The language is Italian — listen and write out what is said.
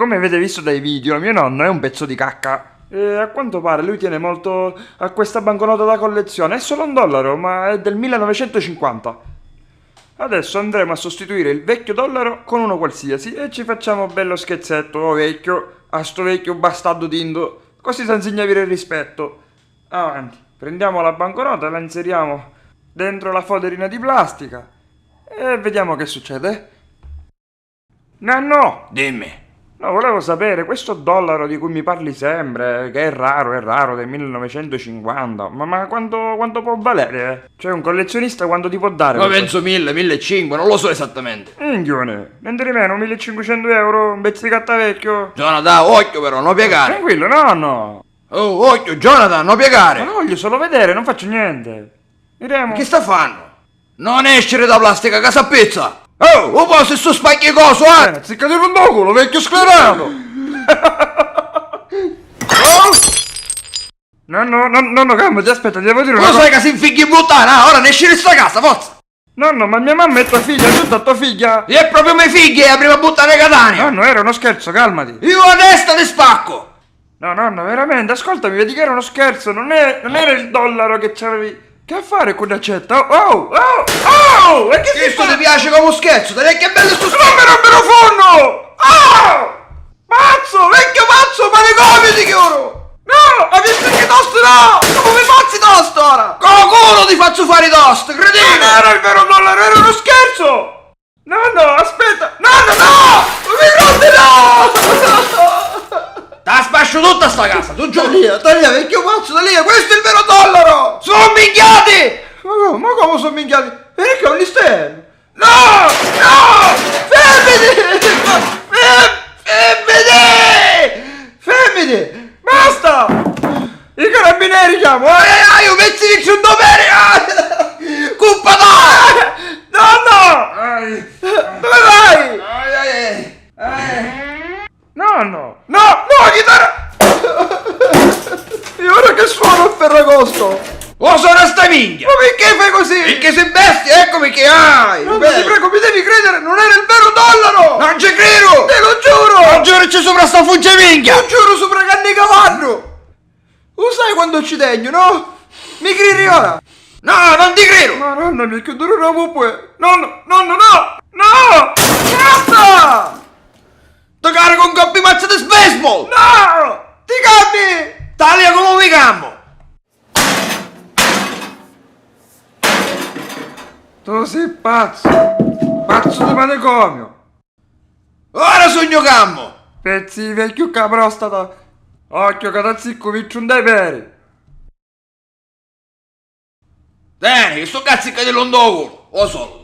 Come avete visto dai video, mio nonno è un pezzo di cacca. E a quanto pare lui tiene molto a questa banconota da collezione. È solo $1, ma è del 1950. Adesso andremo a sostituire il vecchio dollaro con uno qualsiasi e ci facciamo bello scherzetto, oh vecchio, a sto vecchio bastardo tinto, così senza avere il rispetto. Avanti, prendiamo la banconota e la inseriamo dentro la foderina di plastica e vediamo che succede. Nanno! Dimmi. No, volevo sapere, questo dollaro di cui mi parli sempre, che è raro, del 1950, ma quanto può valere? Cioè, un collezionista quanto ti può dare? Ma penso 1000, 1500, non lo so esattamente. Minchione, niente di meno, 1500 euro, un pezzo di carta vecchio. Jonathan, occhio però, non piegare. Tranquillo, no. Oh, occhio, Jonathan, non Ma piegare. lo voglio solo vedere, non faccio niente. Vediamo. Che sta fanno? Non escere da plastica, casa pizza. Oh, un po' se su spacchi coso, Ziccati un culo, vecchio sclerato. Nonno, calmati, aspetta, ti devo dire una Lo cosa. sai che si infighi in puttana, ora ne esci di sta casa, forza. Nonno, ma mia mamma è tua figlia, è tutta tua figlia. E è proprio mie figlie, la prima buttare Catania. Nonno, era uno scherzo, calmati. Io a testa ti spacco. No, nonno, veramente, ascoltami, vedi che era uno scherzo, non era il dollaro che c'avevi. Che a fare con l'accetta? Oh! E che Questo ti piace come scherzo, te che bello sto Non mi rompere il forno! Oh! Pazzo, vecchio pazzo, manicomio di chiuro! No, hai visto che tosto no! Come fazzi tosto ora? Con culo ti faccio fare i toast, Non cretino! era il vero dollaro, era uno scherzo! Nonno, aspetta! Nonno, no! Non mi rompi, no! Te la spascio tutta sta casa, tu giù! Taglia, vecchio pazzo, taglia, questo è il vero dollaro! Sono minchiati! Ma come sono minchiati? Perché non li stai? No! Fermiti! Basta! I carabinieri chiamo! Io pensi che c'è un dovere! Colpa Nonno! Dove vai? Nonno! No, chitarra! E ora che suono il ferragosto? Oh, sono sta minchia! Ma perché fai così? Perché sei bestia, eccomi che hai! No, ti prego, mi devi credere, non era il vero dollaro! Non ci credo! Te lo giuro! Non giurarci sopra sta fugge minchia! Lo giuro sopra canne cavallo! Lo sai quando ci tegno, no? Mi credi ora? No, non ti credo! Ma nonno, mi chiudono una puppe! Nonno, no! No! Basta! Toccare con coppi mazza di baseball! No! Ti cambi! Taglia come mi campo! Tu sei pazzo! Pazzo di manicomio! Ora sogno campo! Pezzi di vecchio caprostata! Occhio che da zicco viccio dai peri! Dai, che sto cazzo che di londoculo! Lo so!